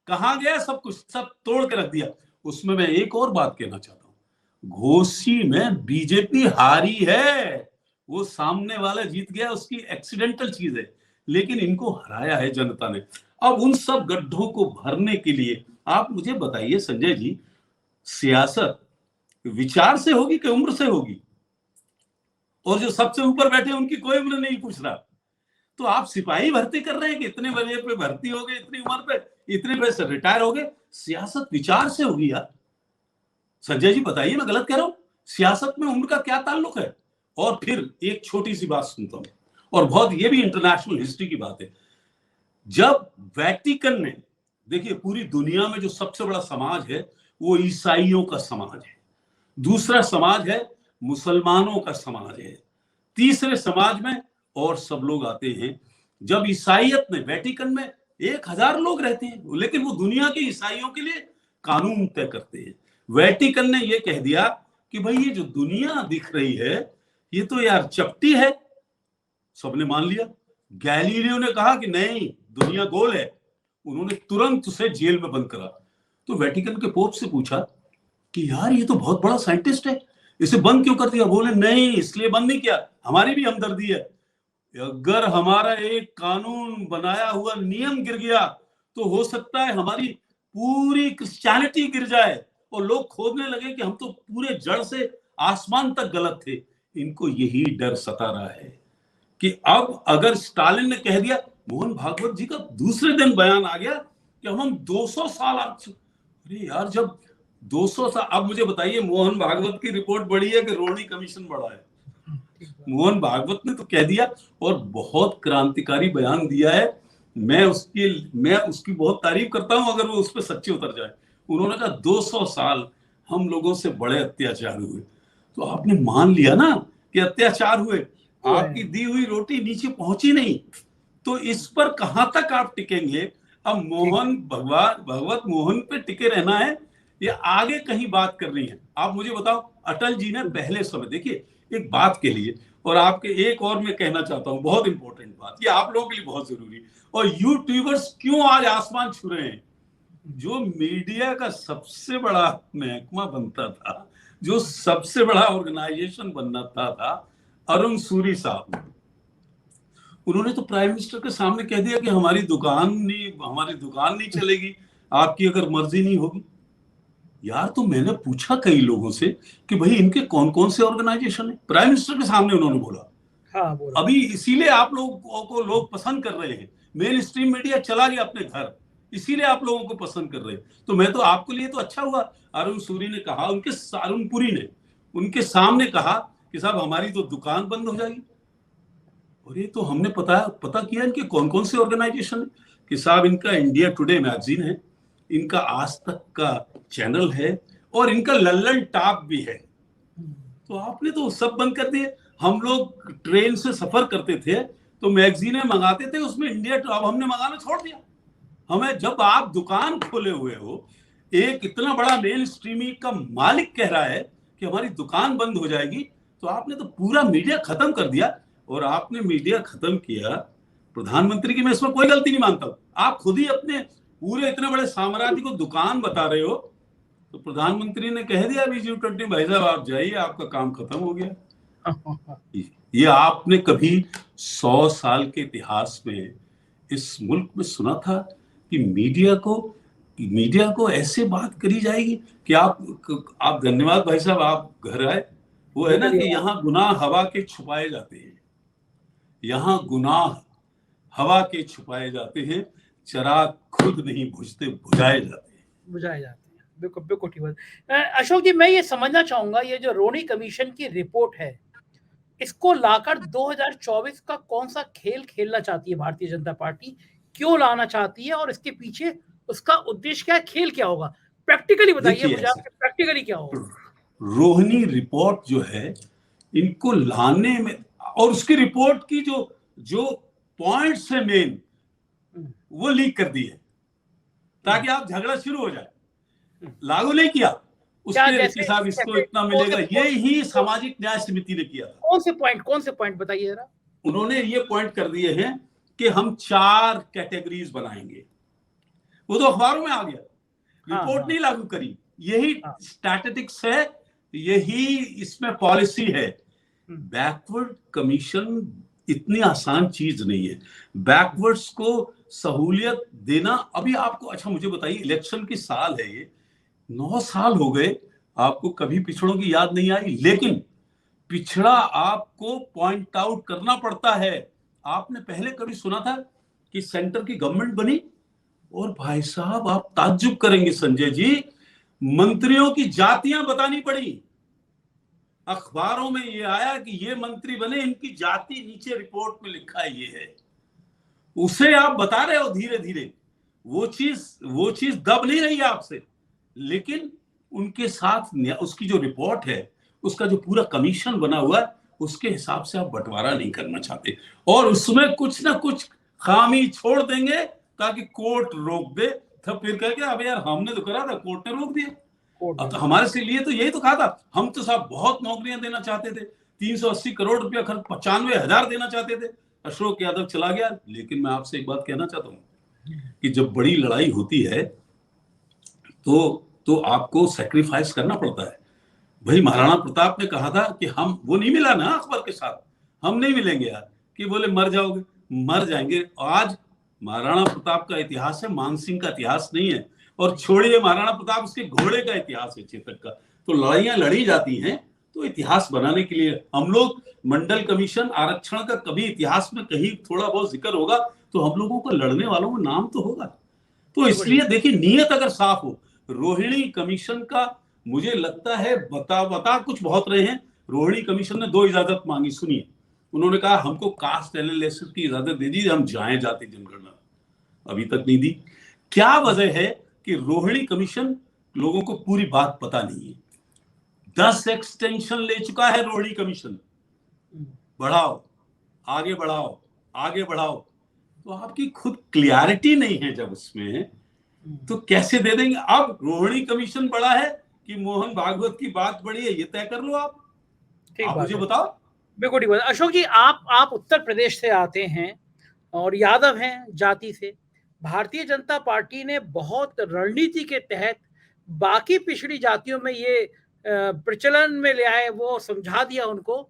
कहां गया सब कुछ, सब तोड़ के रख दिया। उसमें मैं एक और बात कहना चाहता हूं, घोसी में बीजेपी हारी है, वो सामने वाला जीत गया, उसकी एक्सीडेंटल चीज है, लेकिन इनको हराया है जनता ने। अब उन सब गड्ढों को भरने के लिए आप मुझे बताइए संजय जी, सियासत विचार से होगी कि उम्र से होगी? और जो सबसे ऊपर बैठे उनकी कोई उम्र नहीं पूछ रहा। तो आप सिपाही भर्ती कर रहे हैं कि इतने बजे पे भर्ती हो गए, इतनी उम्र पे, इतने बजे से रिटायर हो गए। सियासत विचार से होगी यार। संजय जी बताइए, मैं गलत कह रहा हूं? सियासत में उम्र का क्या ताल्लुक है? और फिर एक छोटी सी बात सुनता हूं, और बहुत ये भी इंटरनेशनल हिस्ट्री की बात है। जब वेटिकन ने, देखिए पूरी दुनिया में जो सबसे बड़ा समाज है वो ईसाइयों का समाज है, दूसरा समाज है मुसलमानों का समाज है, तीसरे समाज में और सब लोग आते हैं। जब ईसाइयत ने, वेटिकन में 1000 लोग रहते हैं, लेकिन वो दुनिया के ईसाइयों के लिए कानून तय करते हैं। वेटिकन ने ये कह दिया कि भाई ये जो दुनिया दिख रही है ये तो यार चपटी है, सबने मान लिया। गैलीलियो ने कहा कि नहीं, दुनिया गोल है, उन्होंने तुरंत उसे जेल में बंद करा। तो वेटिकन के पोप से पूछा कि यार ये तो बहुत बड़ा साइंटिस्ट है, इसे बंद क्यों कर दिया? बोले नहीं, इसलिए बंद नहीं किया, हमारी भी हमदर्दी है। अगर हमारा एक कानून बनाया हुआ नियम गिर गया तो हो सकता है हमारी पूरी क्रिश्चियनिटी गिर जाए और लोग खोदने लगे कि हम तो पूरे जड़ से आसमान तक गलत थे। इनको यही डर सता रहा है कि अब अगर स्टालिन ने कह दिया, मोहन भागवत जी का दूसरे दिन बयान आ गया कि हम 200 साल, अरे यार जब 200 साल, अब मुझे बताइए मोहन भागवत की रिपोर्ट बढ़ी है कि रोहिणी कमीशन बढ़ा है? मोहन भागवत ने तो कह दिया और बहुत क्रांतिकारी बयान दिया है। मैं उसकी बहुत तारीफ करता हूं अगर वो उस पर सच्चे उतर जाए। उन्होंने कहा 200 साल हम लोगों से बड़े अत्याचार हुए। तो आपने मान लिया ना कि अत्याचार हुए, आपकी दी हुई रोटी नीचे पहुंची नहीं, तो इस पर कहां तक आप टिकेंगे? अब मोहन भगवत मोहन पे टिके रहना है या आगे कहीं बात करनी है? आप मुझे बताओ। अटल जी ने पहले समय, देखिए एक बात के लिए, और आपके एक और मैं कहना चाहता हूं बहुत इंपॉर्टेंट बात, ये आप लोगों के लिए बहुत जरूरी, और यूट्यूबर्स क्यों आज आसमान छू रहे हैं। जो मीडिया का सबसे बड़ा महकमा बनता था, जो सबसे बड़ा ऑर्गेनाइजेशन बनना था अरुण सूरी साहब, उन्होंने तो प्राइम मिनिस्टर के सामने कह दिया कि हमारी दुकान नहीं चलेगी, आपकी अगर मर्जी नहीं होगी। यार तो मैंने पूछा कई लोगों से कि भाई इनके कौन कौन से ऑर्गेनाइजेशन है, प्राइम मिनिस्टर के सामने उन्होंने बोला
हाँ बोलो।
अभी इसीलिए आप लोगों को लोग पसंद कर रहे हैं, मेन स्ट्रीम मीडिया चला गया अपने घर, इसीलिए आप लोगों को पसंद कर रहे हैं। तो मैं तो आपके लिए तो अच्छा हुआ, अरुण सूरी ने कहा, अरुण पुरी ने उनके सामने कहा कि साहब हमारी तो दुकान बंद हो जाएगी। और ये तो हमने पता किया इनके कौन कौन से ऑर्गेनाइजेशन है, कि साहब इनका इंडिया टुडे मैगजीन है, इनका आज तक का चैनल है, और इनका लल्लन टॉप भी है। तो आपने तो सब बंद कर दिए। हम लोग ट्रेन से सफर करते थे तो मैगजीनें मंगाते थे, उसमें इंडिया टुडे, अब हमने मंगाना छोड़ दिया। हमें, जब आप दुकान खोले हुए हो, एक इतना बड़ा मेन स्ट्रीमिंग का मालिक कह रहा है कि हमारी दुकान बंद हो जाएगी, तो आपने तो पूरा मीडिया खत्म कर दिया। और आपने मीडिया खत्म किया प्रधानमंत्री की, मैं इसमें कोई गलती नहीं मानता हूं। आप खुद ही अपने पूरे इतने बड़े साम्राज्य को दुकान बता रहे हो, तो प्रधानमंत्री ने कह दिया अभी G20 भाई साहब आप जाइए, आपका काम खत्म हो गया। ये आपने कभी 100 साल के इतिहास में इस मुल्क में सुना था कि मीडिया को ऐसे बात करी जाएगी कि आप धन्यवाद भाई साहब आप घर आए। वो है ना कि यहाँ गुनाह हवा के छुपाए जाते हैं, यहाँ गुनाह हवा के छुपाए जाते हैं, चिराग खुद नहीं बुझते बुझाए जाते हैं।
बिल्कुल बिल्कुल ठीक बात। अशोक जी, मैं ये समझना चाहूंगा, ये जो रोनी कमीशन की रिपोर्ट है, इसको लाकर 2024 का कौन सा खेल खेलना चाहती है भारतीय जनता पार्टी, क्यों लाना चाहती है, और इसके पीछे उसका उद्देश्य क्या है, खेल क्या होगा? प्रैक्टिकली बताइए मुझे, आपके प्रैक्टिकली क्या होगा?
रोहिणी रिपोर्ट जो है, इनको लाने में, और उसकी रिपोर्ट की जो पॉइंट्स है मेन, वो लीक कर दिए ताकि आप झगड़ा शुरू हो जाए। लागू नहीं किया उसके साहब, इसको इतना मिलेगा, ये ही सामाजिक न्याय समिति ने किया था।
कौन से पॉइंट बताइए जरा।
उन्होंने ये पॉइंट कर दिए हैं कि हम 4 कैटेगरीज बनाएंगे। वो तो अखबारों में आ गया, रिपोर्ट नहीं लागू करी। यही स्टैटिस्टिक्स है, यही इसमें पॉलिसी है। बैकवर्ड कमीशन इतनी आसान चीज नहीं है। बैकवर्ड्स को सहूलियत देना, अभी आपको, अच्छा मुझे बताइए, इलेक्शन की साल है ये, 9 साल हो गए, आपको कभी पिछड़ों की याद नहीं आई। लेकिन पिछड़ा आपको पॉइंट आउट करना पड़ता है। आपने पहले कभी सुना था कि सेंटर की गवर्नमेंट बनी? और भाई साहब आप ताज्जुब करेंगे संजय जी, मंत्रियों की जातियां बतानी पड़ी। अखबारों में ये आया कि ये मंत्री बने, इनकी जाति नीचे रिपोर्ट में लिखा है, ये है। उसे आप बता रहे हो धीरे धीरे, वो चीज दब नहीं रही आपसे, लेकिन उनके साथ उसकी जो रिपोर्ट है, उसका जो पूरा कमीशन बना हुआ है, उसके हिसाब से आप बंटवारा नहीं करना चाहते, और उसमें कुछ ना कुछ खामी छोड़ देंगे ताकि कोर्ट रोक दे। तब फिर कह के, अब यार हमने तो करा था, कोर्ट ने रोक दिया। अब तो हमारे से लिए तो यही तो कहा था, हम तो साहब बहुत नौकरियां देना चाहते थे, 380 करोड़ रुपया खर्च, 95,000 देना चाहते थे। अशोक यादव चला गया। लेकिन मैं आपसे एक बात कहना चाहता हूं कि जब बड़ी लड़ाई होती है तो आपको सैक्रिफाइस करना पड़ता है। भाई महाराणा प्रताप ने कहा था कि हम, वो नहीं मिला ना अकबर के साथ, हम नहीं मिलेंगे यार, कि बोले मर जाओगे, मर जाएंगे। आज महाराणा प्रताप का इतिहास है, मानसिंह का इतिहास नहीं है। और छोड़िए महाराणा प्रताप, उसके घोड़े का इतिहास है, चेतक का। तो लड़ाइयां लड़ी जाती हैं तो इतिहास बनाने के लिए। हम लोग मंडल कमीशन, आरक्षण का कभी इतिहास में कहीं थोड़ा बहुत जिक्र होगा तो हम लोगों को लड़ने वालों में नाम तो होगा। तो इसलिए देखिए, नियत अगर साफ हो, रोहिणी कमीशन का मुझे लगता है बता कुछ बहुत रहे हैं। रोहिणी कमीशन ने 2 इजाजत मांगी, सुनिए। उन्होंने कहा हमको कास्ट एनालिसिस की इजाजत दे दी, हम जाएं जाति जनगणना, अभी तक नहीं दी। क्या वजह है कि रोहिणी कमीशन लोगों को पूरी बात पता नहीं है। 10 एक्सटेंशन ले चुका है रोहिणी कमीशन, बढ़ाओ, आगे बढ़ाओ, आगे बढ़ाओ। तो आपकी खुद क्लियरिटी नहीं है जब उसमें, तो कैसे दे देंगे? अब रोहिणी कमीशन बड़ा है कि मोहन भागवत की बात बड़ी है, ये तय कर लो आप मुझे बताओ।
बिल्कुल ठीक बात। अशोक जी, आप उत्तर प्रदेश से आते हैं और यादव हैं जाति से। भारतीय जनता पार्टी ने बहुत रणनीति के तहत बाकी पिछड़ी जातियों में ये प्रचलन में ले आए, वो समझा दिया उनको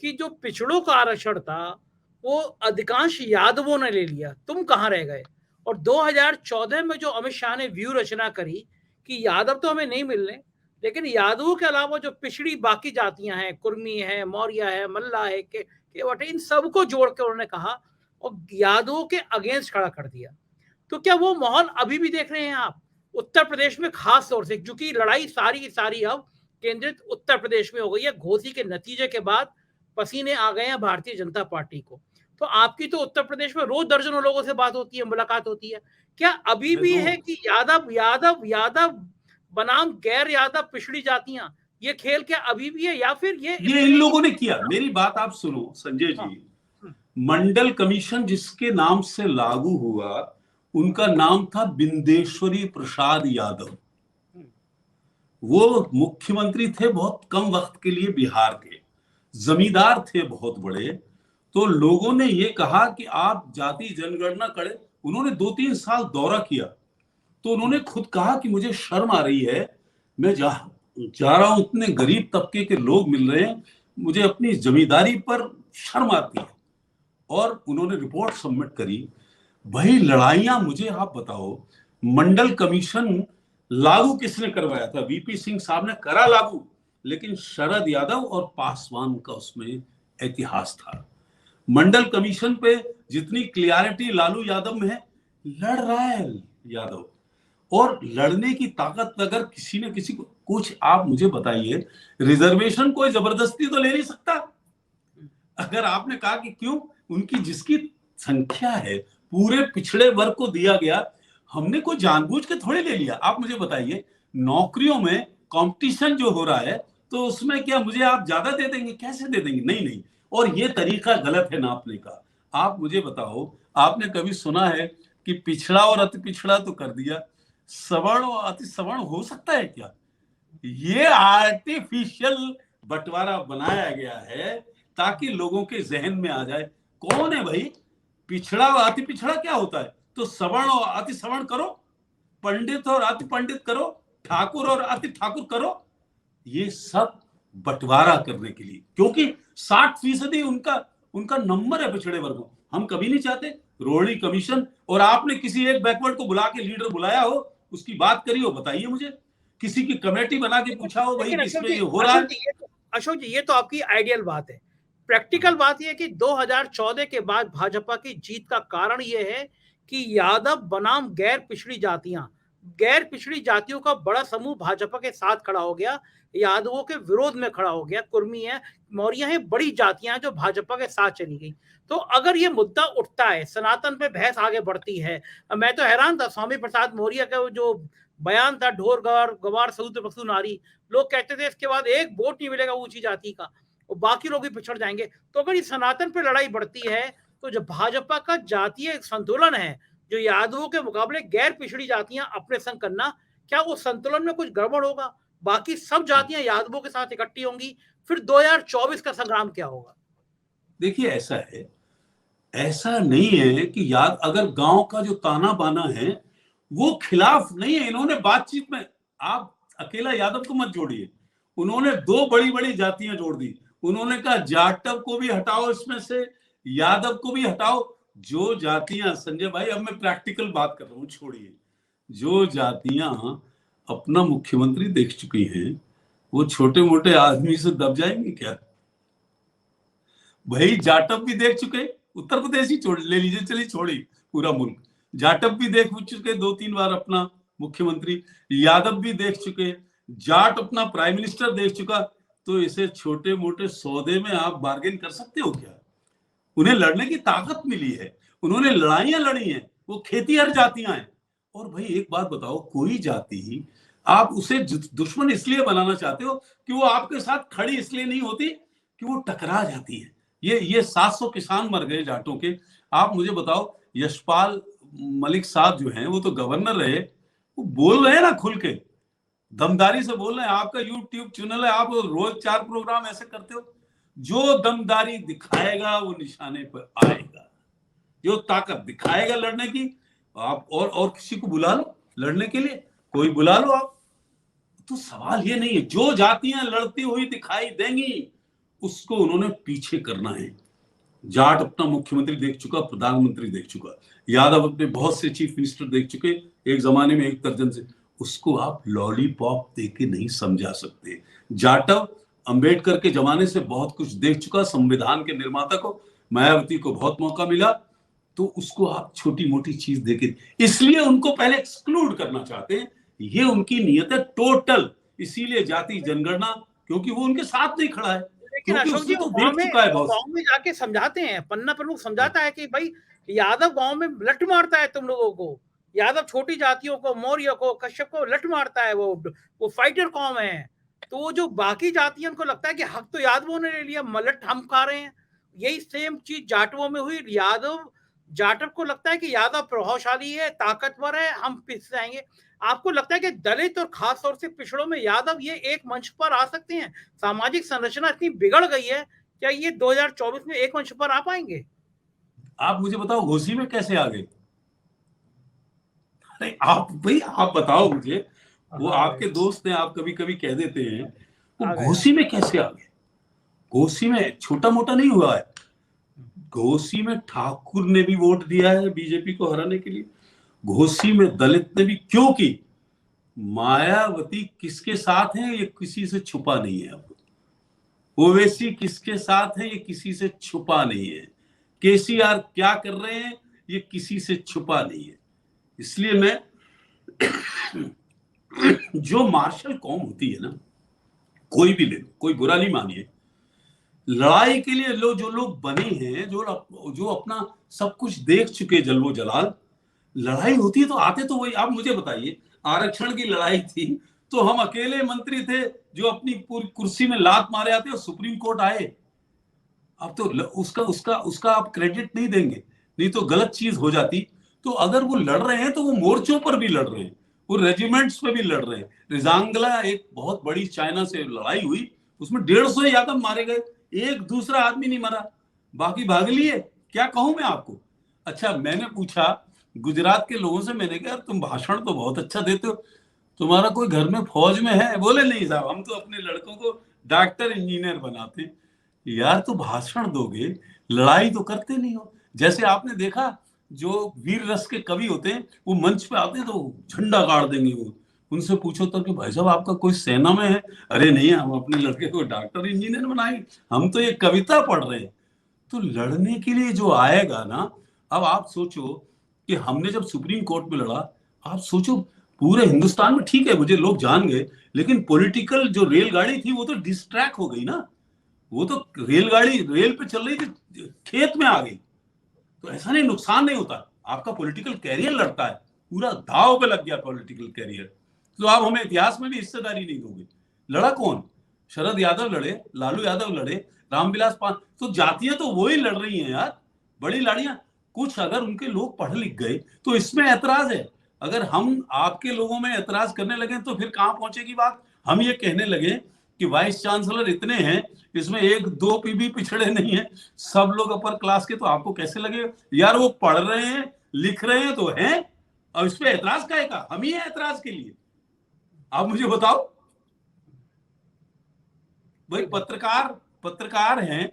कि जो पिछड़ों का आरक्षण था वो अधिकांश यादवों ने ले लिया, तुम कहाँ रह गए। और 2014 में जो अमित शाह ने व्यू रचना करी कि यादव तो हमें नहीं मिलने, लेकिन यादवों के अलावा जो पिछड़ी बाकी जातियां हैं, कुर्मी है, मौर्य है, मल्ला है, केवट, इन सबको जोड़ के उन्होंने कहा और यादवों के अगेंस्ट खड़ा कर दिया। तो क्या वो माहौल अभी भी देख रहे हैं आप उत्तर प्रदेश में, खास तौर से क्योंकि लड़ाई सारी की सारी अब केंद्रित उत्तर प्रदेश में हो गई है। घोसी के नतीजे के बाद पसीने आ गए हैं भारतीय जनता पार्टी को। तो आपकी तो उत्तर प्रदेश में रोज दर्जनों लोगों से बात होती है, मुलाकात होती है, क्या अभी भी है कि यादव यादव यादव बनाम गैर यादव पिछड़ी जातियां, ये खेल क्या अभी भी है, या फिर ये
इन लोगों ने किया? मेरी बात आप सुनो संजय जी, मंडल कमीशन जिसके नाम से लागू हुआ उनका नाम था बिंदेश्वरी प्रसाद यादव। वो मुख्यमंत्री थे बहुत कम वक्त के लिए बिहार के, जमींदार थे बहुत बड़े। तो लोगों ने ये कहा कि आप जाति जनगणना करें। उन्होंने 2-3 साल दौरा किया तो उन्होंने खुद कहा कि मुझे शर्म आ रही है, मैं जा रहा हूं, इतने गरीब तबके के लोग मिल रहे हैं, मुझे अपनी जमींदारी पर शर्म आती है। और उन्होंने रिपोर्ट सबमिट करी। भाई लड़ाइयां, मुझे आप बताओ, मंडल कमीशन लागू किसने करवाया था? वीपी सिंह साहब ने करा लागू, लेकिन शरद यादव और पासवान का उसमें इतिहास था। मंडल कमीशन पे जितनी क्लियरिटी लालू यादव में है, लड़ रहा है यादव। और लड़ने की ताकत अगर किसी ने किसी को कुछ, आप मुझे बताइए, रिजर्वेशन कोई जबरदस्ती तो ले नहीं सकता। अगर आपने कहा कि क्यों, उनकी जिसकी संख्या है पूरे पिछड़े वर्ग को दिया गया, हमने कोई जानबूझ के थोड़े ले लिया। आप मुझे बताइए, नौकरियों में कंपटीशन जो हो रहा है तो उसमें क्या मुझे आप ज्यादा दे देंगे? कैसे दे देंगे? नहीं नहीं। और ये तरीका गलत है नापने का। आप मुझे बताओ, आपने कभी सुना है कि पिछड़ा और अति पिछड़ा तो कर दिया, सवर्ण और अति सवर्ण हो सकता है क्या? ये आर्टिफिशियल बंटवारा बनाया गया है ताकि लोगों के जहन में आ जाए कौन है भाई पिछड़ा और अति पिछड़ा क्या होता है। तो सवर्ण और अति सवर्ण करो, पंडित और अति पंडित करो, ठाकुर और अति ठाकुर करो। ये सब बंटवारा करने के लिए, क्योंकि 60% उनका नंबर है पिछड़े वर्गों। हम कभी नहीं चाहते रोहिणी कमीशन, और आपने किसी एक बैकवर्ड को बुला के लीडर बुलाया हो, उसकी बात करी हो, बताइए मुझे। किसी की कमेटी बना के पूछा हो भाई किसमें ये हो रहा है?
अशोक जी, ये तो आपकी आइडियल बात है। प्रैक्टिकल बात यह कि 2014 के बाद भाजपा की जीत का कारण यह है कि यादव बनाम गैर पिछड़ी जातियां, गैर पिछड़ी जातियों का बड़ा समूह भाजपा के साथ खड़ा हो गया, यादवों के विरोध में खड़ा हो गया। कुर्मी है, मौर्य है, बड़ी जातियां जो भाजपा के साथ चली गई। तो अगर ये मुद्दा उठता है, सनातन पे बहस आगे बढ़ती है। मैं तो हैरान था, स्वामी प्रसाद मौर्य का जो बयान था, ढोर गवार सऊद पशु नारी, लोग कहते थे इसके बाद एक वोट नहीं मिलेगा ऊंची जाति का और बाकी लोग भी पिछड़ जाएंगे। तो अगर ये सनातन पे लड़ाई बढ़ती है तो जो भाजपा का जातीय संतुलन है, जो यादवों के मुकाबले गैर पिछड़ी जातियां अपने संग करना, क्या उस संतुलन में कुछ गड़बड़ होगा? बाकी सब जातियां यादवों के साथ इकट्ठी होंगी, फिर 2024 का संग्राम क्या होगा?
देखिए, ऐसा है, ऐसा नहीं है कि याद, अगर गांव का जो ताना बाना है वो खिलाफ नहीं है। इन्होंने बातचीत में, आप अकेला यादव को मत जोड़िए, उन्होंने 2 बड़ी बड़ी जातियां जोड़ दी। उन्होंने कहा जाटव को भी हटाओ इसमें से, यादव को भी हटाओ। जो जातियां, संजय भाई अब मैं प्रैक्टिकल बात कर रहा हूं, छोड़िए, जो जातियां अपना मुख्यमंत्री देख चुकी हैं, वो छोटे मोटे आदमी से दब जाएंगे क्या? भाई जाटव भी देख चुके, उत्तर प्रदेश ही छोड़ ले लीजिए, चलिए छोड़ी पूरा मुल्क, जाटव भी देख चुके 2-3 बार अपना मुख्यमंत्री, यादव भी देख चुके, जाट अपना प्राइम मिनिस्टर देख चुका। तो इसे छोटे मोटे सौदे में आप बार्गेन कर सकते हो क्या? उन्हें लड़ने की ताकत मिली है, उन्होंने लड़ाइयां लड़ी हैं, वो खेतीहर जातियां हैं। और भाई एक बात बताओ, कोई जाति आप उसे दुश्मन इसलिए बनाना चाहते हो कि वो आपके साथ खड़ी इसलिए नहीं होती कि वो टकरा जाती है। ये 700 किसान मर गए जाटों के। आप मुझे बताओ, यशपाल मलिक साहब जो हैं, वो तो गवर्नर रहे, वो बोल रहे हैं ना खुल के, दमदारी से बोल रहे हैं। आपका यूट्यूब चैनल है, आप रोज 4 प्रोग्राम ऐसे करते हो। जो दमदारी दिखाएगा वो निशाने पर आएगा, जो ताकत दिखाएगा लड़ने की, आप और किसी को बुला लो लड़ने के लिए, कोई बुला लो आप। तो सवाल ये नहीं है, जो जातियां लड़ती हुई दिखाई देंगी उसको उन्होंने पीछे करना है। जाट अपना मुख्यमंत्री देख चुका, प्रधानमंत्री देख चुका, यादव अपने बहुत से चीफ मिनिस्टर देख चुके, एक जमाने में 1 दर्जन से। उसको आप लॉलीपॉप देके नहीं समझा सकते। जाटव अंबेडकर के जमाने से बहुत कुछ देख चुका, संविधान के निर्माता को, मायावती को बहुत मौका मिला, तो उसको आप छोटी मोटी चीज देके, इसलिए उनको पहले एक्सक्लूड करना चाहते हैं। ये उनकी नीयत है टोटल, इसीलिए जाति जनगणना, क्योंकि वो उनके साथ नहीं खड़ा है,
लेकिन
क्योंकि
अशोक जी
उसने तो देख चुका है बहुत।
गांव में जाके समझाते हैं, पन्ना प्रमुख समझाता है कि भाई यादव गांव में लठ मारता है तुम लोगों को, यादव छोटी जातियों को, मौर्य को, कश्यप को लठ मारता है, वो फाइटर कौम है। तो वो जो बाकी जातियों को लगता है कि हक तो यादवों ने ले लिया, मलट हम खा रहे हैं। यही सेम चीज जाटवों में हुई। जाटव को लगता है कि यादव प्रभावशाली है, ताकतवर है, हम पिस जाएंगे। आपको लगता है कि दलित और खास तौर से पिछड़ों में यादव ये एक मंच पर आ सकते हैं? सामाजिक संरचना इतनी बिगड़ गई है, क्या ये 2024 में एक मंच पर आ पाएंगे?
आप मुझे बताओ घोसी में कैसे आ गए? अरे आप भाई आप बताओ मुझे, वो आपके दोस्त हैं, आप कभी कभी कह देते हैं, वो घोसी में कैसे आ गए? घोसी में छोटा मोटा नहीं हुआ है, घोसी में ठाकुर ने भी वोट दिया है बीजेपी को हराने के लिए, घोसी में दलित ने भी, क्योंकि मायावती किसके साथ है ये किसी से छुपा नहीं है। अब ओवैसी किसके साथ है ये किसी से छुपा नहीं है, केसीआर क्या कर रहे हैं ये किसी से छुपा नहीं है। इसलिए मैं जो मार्शल कौम होती है ना, कोई भी ले लो, कोई बुरा नहीं मानिए, लड़ाई के लिए जो लोग बने हैं, जो अपना सब कुछ देख चुके जलवो जलाल, लड़ाई होती है तो आते तो वही। आप मुझे बताइए, आरक्षण की लड़ाई थी तो हम अकेले मंत्री थे जो अपनी पूरी कुर्सी में लात मारे आते और सुप्रीम कोर्ट आए। अब तो उसका आप क्रेडिट नहीं देंगे, नहीं तो गलत चीज हो जाती। तो अगर वो लड़ रहे हैं तो वो मोर्चों पर भी लड़ रहे हैं, वो रेजिमेंट्स पे भी लड़ रहे हैं। रिजांगला एक बहुत बड़ी चाइना से लड़ाई हुई, उसमें 150 यादव मारे गए, एक दूसरा आदमी नहीं मरा, बाकी भाग लिए। क्या कहूं मैं आपको। अच्छा, मैंने पूछा गुजरात के लोगों से, मैंने कहा तुम भाषण तो बहुत अच्छा देते हो, तुम्हारा कोई घर में फौज में है? बोले नहीं साहब, हम तो अपने लड़कों को डॉक्टर इंजीनियर बनाते। यार तो भाषण दोगे, लड़ाई तो करते नहीं हो। जैसे आपने देखा जो वीर रस के कवि होते हैं, वो मंच पे आते हैं तो झंडा गाड़ देंगे। वो उनसे पूछो तो कि भाई साहब आपका कोई सेना में है? अरे नहीं, हम अपने लड़के को डॉक्टर इंजीनियर बनाएंगे, हम तो ये कविता पढ़ रहे हैं। तो लड़ने के लिए जो आएगा ना, अब आप सोचो कि हमने जब सुप्रीम कोर्ट में लड़ा, आप सोचो पूरे हिंदुस्तान में, ठीक है मुझे लोग जान गए, लेकिन पॉलिटिकल जो रेलगाड़ी थी वो तो डिस्ट्रैक्ट हो गई ना। वो तो रेलगाड़ी रेल पे चल रही थी, खेत में आ गई। तो ऐसा नहीं, नुकसान नहीं होता, आपका पॉलिटिकल कैरियर लड़ता है, पूरा दाव पे लग गया पॉलिटिकल कैरियर। तो आप हमें इतिहास में भी हिस्सेदारी नहीं दोगे। लड़ा कौन? शरद यादव लड़े, लालू यादव लड़े, रामविलास पासवान, तो जातियां तो वही लड़ रही हैं यार, बड़ी लड़ियां। कुछ अगर उनके लोग पढ़ लिख गए तो इसमें ऐतराज है। अगर हम आपके लोगों में ऐतराज करने लगे तो फिर कहां पहुंचेगी बात। हम ये कहने लगे कि वाइस चांसलर इतने हैं, इसमें एक दो भी पिछड़े नहीं है, सब लोग अपर क्लास के, तो आपको कैसे लगेगा यार वो पढ़ रहे हैं लिख रहे हैं तो हैं, और इस पे ऐतराज का है का? हम ही है ऐतराज के लिए। आप मुझे बताओ भाई, पत्रकार हैं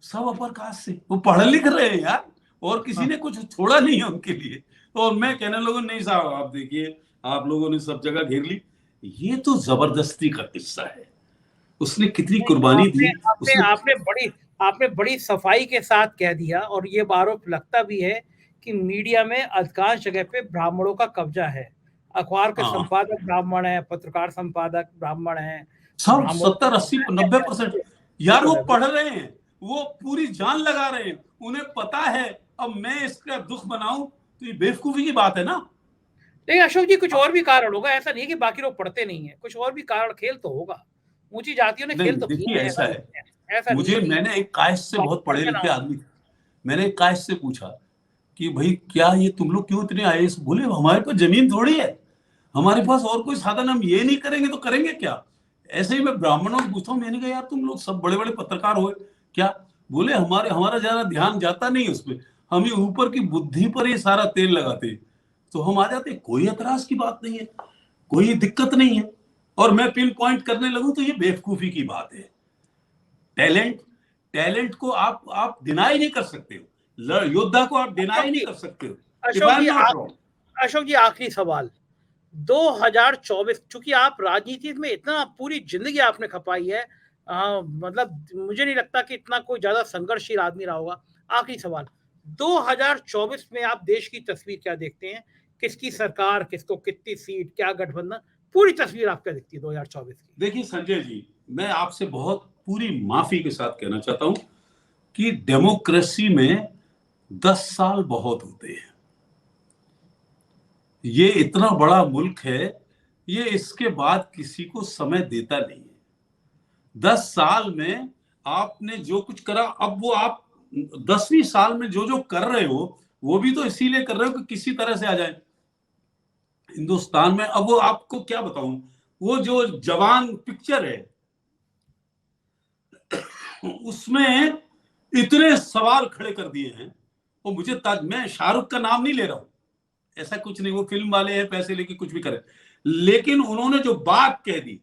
सब अपर कास्ट से, वो पढ़ लिख रहे हैं यार, और किसी ने कुछ छोड़ा नहीं है उनके लिए। और मैं कहने लोगों नहीं साहब आप देखिए, आप लोगों ने सब जगह घेर ली। ये तो जबरदस्ती का किस्सा है, उसने कितनी कुर्बानी दी।
आपने बड़ी सफाई के साथ कह दिया, और ये आरोप लगता भी है कि मीडिया में अधिकांश जगह पे ब्राह्मणों का कब्जा है। अखबार के संपादक ब्राह्मण है, पत्रकार संपादक ब्राह्मण है,
सब 70, 80, 90% यार वो पढ़ रहे हैं, वो पूरी जान लगा रहे हैं, उन्हें पता है अब मैं इसका दुख बनाऊं तो ये बेवकूफी की बात है ना।
लेकिन अशोक जी कुछ और भी कारण होगा, ऐसा नहीं है कि बाकी लोग पढ़ते नहीं है, कुछ और भी कारण, खेल तो होगा, ऊंची जातियों ने खेल तो
देखिए
किए हैं।
ऐसा है, मुझे मैंने एक कास्ट से बहुत पढ़े लिखे आदमी, मैंने एक कास्ट से पूछा कि भाई क्या ये तुम लोग क्यों इतने आईएएस? बोले हमारे पास जमीन थोड़ी है, हमारे पास और कोई साधन, हम ये नहीं करेंगे तो करेंगे क्या। ऐसे ही मैं ब्राह्मणों से पूछता हूँ, मैंने कहा यार तुम लोग सब बड़े बड़े पत्रकार हो क्या? बोले हमारा ज्यादा ध्यान जाता नहीं उसमें, हम ये ऊपर की बुद्धि पर ये सारा तेल लगाते तो हम आ जाते। कोई एतराज की बात नहीं है, कोई दिक्कत नहीं है। और मैं पिन पॉइंट करने लगूं तो ये बेवकूफी की बात है। टैलेंट को आप डिनाई नहीं कर सकते हो, योद्धा को आप डिनाई नहीं कर सकते हो।
अशोक जी आखिरी सवाल, 2024, चूंकि आप राजनीति में इतना पूरी जिंदगी आपने खपाई है, मतलब मुझे नहीं लगता कि इतना कोई ज्यादा संघर्षशील आदमी रहा होगा। आखिरी सवाल, 2024 में आप देश की तस्वीर क्या देखते हैं? किसकी सरकार, किसको कितनी सीट, क्या गठबंधन, पूरी तस्वीर आप क्या दिखती है 2024 की?
देखिए संजय जी, मैं आपसे बहुत पूरी माफी के साथ कहना चाहता हूं कि डेमोक्रेसी में 10 साल बहुत होते हैं। ये इतना बड़ा मुल्क है, ये इसके बाद किसी को समय देता नहीं है। 10 साल में आपने जो कुछ करा, अब वो आप 10वीं साल में जो जो कर रहे हो, वो भी तो इसीलिए कर रहे हो कि किसी तरह से आ जाए हिंदुस्तान में। अब वो आपको क्या बताऊं, वो जो जवान पिक्चर है उसमें इतने सवाल खड़े कर दिए हैं। और मुझे मैं शाहरुख का नाम नहीं ले रहा हूं, ऐसा कुछ नहीं, वो फिल्म वाले हैं, पैसे लेके कुछ भी करें, लेकिन उन्होंने जो बात कह दी,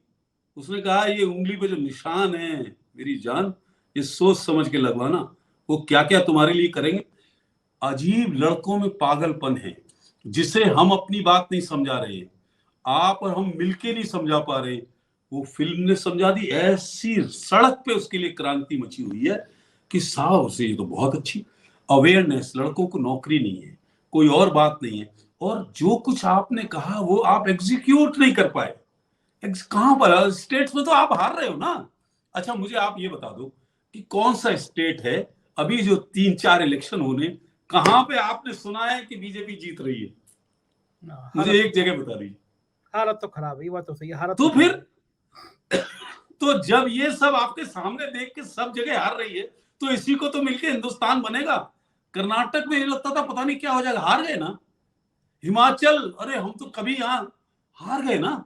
उसने कहा ये उंगली पे जो निशान है मेरी जान, ये सोच समझ के लगवाना, वो क्या क्या तुम्हारे लिए करेंगे। अजीब लड़कों में पागलपन है जिसे हम अपनी बात नहीं समझा रहे, आप और हम मिलके नहीं समझा पा रहे, वो फिल्म ने समझा दी। ऐसी सड़क पे उसके लिए क्रांति मची हुई है कि साहब से ये तो बहुत अच्छी अवेयरनेस, लड़कों को नौकरी नहीं है, कोई और बात नहीं है, और जो कुछ आपने कहा वो आप एग्जीक्यूट नहीं कर पाए। कहां पर स्टेट्स में तो आप हार रहे हो ना। अच्छा मुझे आप ये बता दो कि कौन सा स्टेट है अभी जो 3-4 इलेक्शन होने, कहां पे आपने सुना है कि बीजेपी जीत रही है? मुझे एक जगह बता दीजिए।
हालत तो खराब है, ये बात तो सही है, हालत
तो
तो
फिर तो जब ये सब आपके सामने देख के सब जगह हार रही है, तो इसी को तो मिलके हिंदुस्तान बनेगा। कर्नाटक में ये लगता था पता नहीं क्या हो जाएगा, हार गए ना। हिमाचल, अरे हम तो कभी यहां हार गए ना।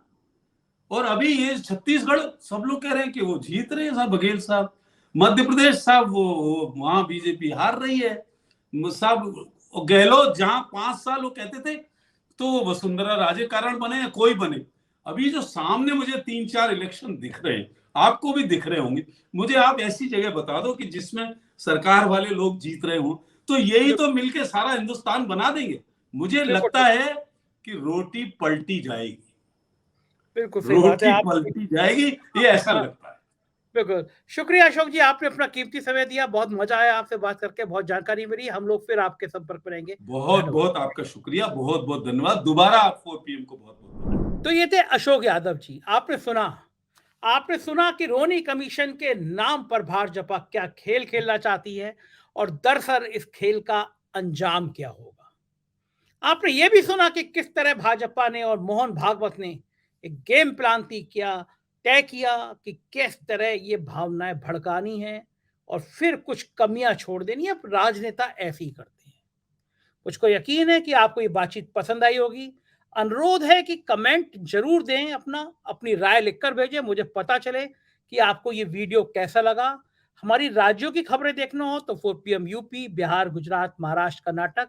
और अभी ये छत्तीसगढ़, सब लोग कह रहे हैं कि वो जीत रहे हैं साहब, बघेल साहब। मध्य प्रदेश साहब, वो वहां बीजेपी हार रही है साहब। गहलोत जहां 5 साल वो कहते थे, तो वसुंधरा राजे कारण बने या कोई बने, अभी जो सामने मुझे 3-4 इलेक्शन दिख रहे हैं, आपको भी दिख रहे होंगे, मुझे आप ऐसी जगह बता दो कि जिसमें सरकार वाले लोग जीत रहे हों, तो यही तो मिलके सारा हिंदुस्तान बना देंगे। मुझे लगता है कि रोटी पलटी जाएगी,
बिल्कुल सही बात है।
रोटी
आप
पलटी जाएगी, ये ऐसा लगता है।
बिल्कुल, शुक्रिया अशोक जी, आपने अपना कीमती समय दिया, बहुत मजा आया आपसे बात करके, बहुत जानकारी मिली। हम लोग फिर आपके संपर्क में रहेंगे।
बहुत
धन्यवाद।
बहुत आपका शुक्रिया, बहुत बहुत धन्यवाद। दोबारा आप 4 PM को बहुत बहुत धन्यवाद।
तो ये थे अशोक यादव जी। आपने सुना कि रोनी कमीशन के नाम पर भाजपा क्या खेल खेलना चाहती है और दरअसल इस खेल का अंजाम क्या होगा। आपने ये भी सुना कि किस तरह भाजपा ने और मोहन भागवत ने एक गेम प्लान तय किया कि किस तरह ये भावनाएं भड़कानी है और फिर कुछ कमियां छोड़ देनी है। अब राजनेता ऐसे ही करते हैं। मुझको यकीन है कि आपको ये बातचीत पसंद आई होगी। अनुरोध है कि कमेंट जरूर दें, अपनी राय लिखकर भेजें, मुझे पता चले कि आपको ये वीडियो कैसा लगा। हमारी राज्यों की खबरें देखना हो तो 4 PM यूपी, बिहार, गुजरात, महाराष्ट्र, कर्नाटक,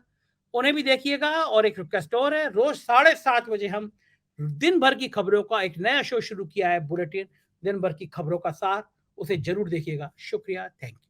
उन्हें भी देखिएगा। और एक रिक्वेस्ट और है, रोज 7:30 बजे हम दिन भर की खबरों का एक नया शो शुरू किया है, बुलेटिन दिन भर की खबरों का सार, उसे जरूर देखिएगा। शुक्रिया, थैंक यू।